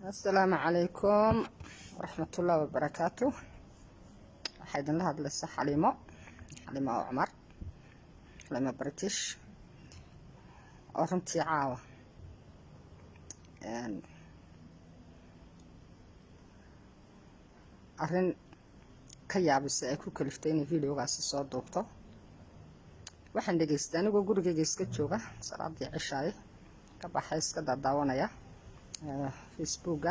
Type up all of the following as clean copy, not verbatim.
السلام عليكم ورحمة الله وبركاته. حيدن لهاد لسه حليمة عمر حليمة بريتش ورنتي عاوة أرن كيابس أكو كلفتيني فيديوغاس soo duubto waxaan dhageystay anigoo gurigayga iska jooga salaadii cishaay ka baxay iska daawanaya Facebook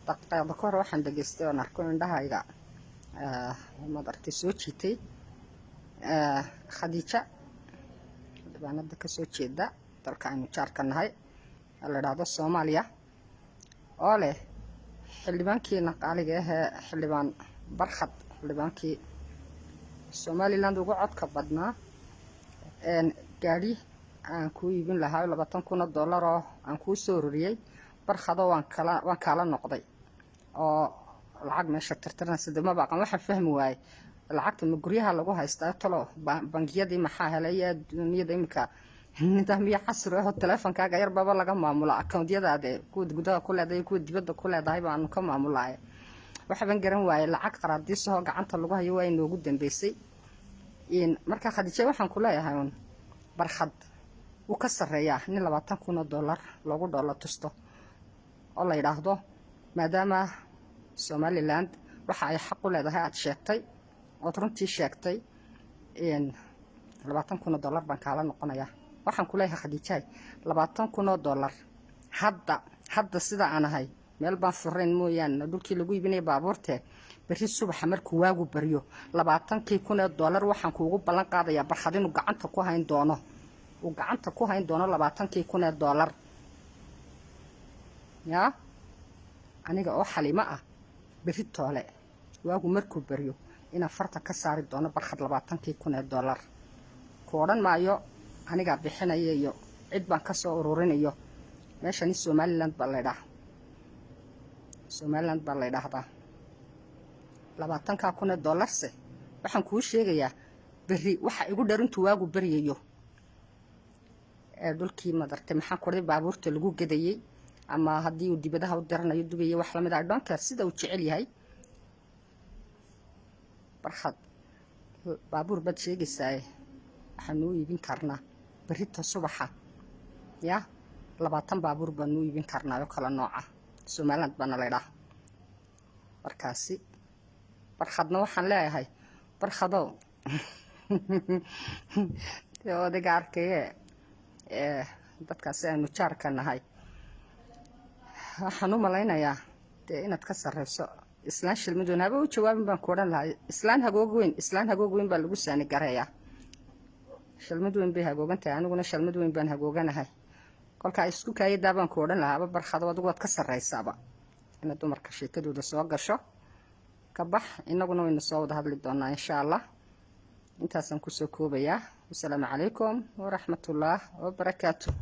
daqiiqada ka hor waxaan dhageystay oo arko indhahayga madarti soo jiitay Khadija dibaanada ka soo jeeda dalka aynu jaarka nahay la yiraahdo Soomaaliya oo leh xildhibaankii qaaliga ah xildhibaan barxad xildhibaankii Somaliland ugu codka badnaa gaari aan ku iibin lahaa $20,000 oo aan ku soo ururiyay barxado waan kala noqday oo lacag meesha tirtirnaa sidoo ma baqan waxa fahmi waayay lacagta ma guryaha lagu haystaa talo bangiyadii maxaa helay dunida imika nidaamyo casri ah oo teleefankaaga yar baba laga maamulo account-yadaada ku gudaha ku leedahay ku dibadda ku leedahay baan ka maamulay waxa ban garan waayay lacag qaraadiis oo gacanta lagu hayo way noogu dambeysay in marka Khadija waxaan ku leeyahay barxad uu ka sareeyaa in $20,000 lagu dholo tusto oo la yiraahdo maadaama Somaliland waxa ay xaq u leedahay aad sheegtay oo runtii sheegtay in $20,000 baan kala noqonaya waxaan ku leeyahay Khadija $20,000 hadda sida aan ahay meel baan fureen mooyaan dhulkii lagu iibinay baabuurte bari subax markuu waagu bariyo $20,000 waxaan kuugu ballan qaadayaa barxad inuu gacanta ku hayn doono $20,000 ya aniga oo xalimo ah bari toole waagu markuu bariyo inaan farta ka saari doono barxad $20,000 ku oran maayo aniga bixinaya iyo cid baan ka soo ururinayo meeshani Somaliland baa la yiraahdaa $20,000 waxaan kuu sheegayaa bari waxa igu dharintu waagu bariyayo dhulkii madartay maxaa koray baabuurta lagu gadayay ama hadii uu dibadaha u diranayo dubay wax la mid ah dhanka sida uu jecel yahay barxad baabuur bad sheegaysaa waxaan u iibin karnaa barita subaxa ya 20 baabuur baan u iibin karnaa oo kala nooca Somaliland bana la yiraahdo markaasi barxadna waxaan leeyahay barxado oo degaarkee dadkaas aynu jaarka nahay waxaan u malaynayaa inaad ka sareyso islaan shilmadoon haba u jawaabin baan ku oran lahaa islaan hagoog weyn baa lagu saani gareeyaa shilmadoon bay hagoogantahay aniguna shilmadoon baan hagooganahay kolka isku kaayada baan ku oran lahaa barxado adigu waad ka sareysaaba in dumarka sheekadooda soo gasho ka bax inaguna wayna soo wada hadli doonaa insha Allah intaasan ku soo koobayaa. Assalaamu calaykum wa rahmatullahi wa barakaatuh.